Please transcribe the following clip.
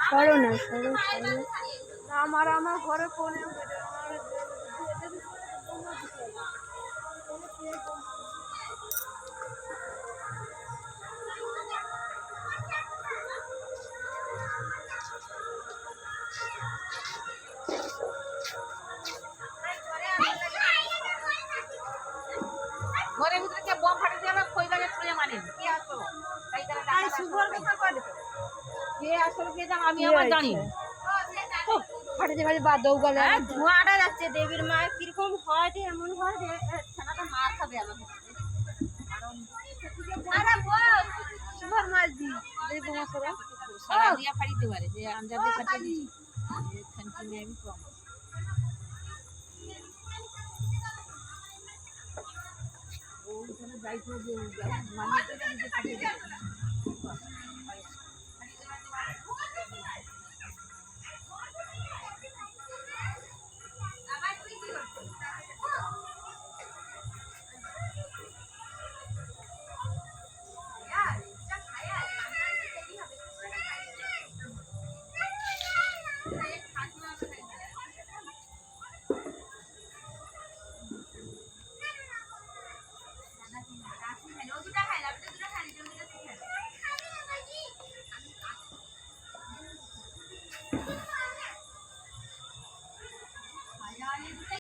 সরো না, সরো। আমার ঘরে ফোনে ঘরের ভিতরে কে বম ফাটে দিল কই লাগে ছুঁয়ে মানে কি আসো তাই তারা ডাকা সুবর কথা করে কে আসলে কে জান আমি আমার জানি ফাটে যাবে বা দৌগালে ধোঁয়াটা যাচ্ছে দেবীর মা কিরকম হয় যে এমন হয় যে ছানাটা মার খাবে আমাকে আরে বল সুবর মাছ দি দেব মাছরা সারা দিয়া ফাড়ি দিতে পারে যে আঞ্জাদে ফাটিয়ে দিছি এখান থেকে আমি কম ওখানে যাইতো যে মানিয়ে তো নিজে ফাটিয়ে দিবে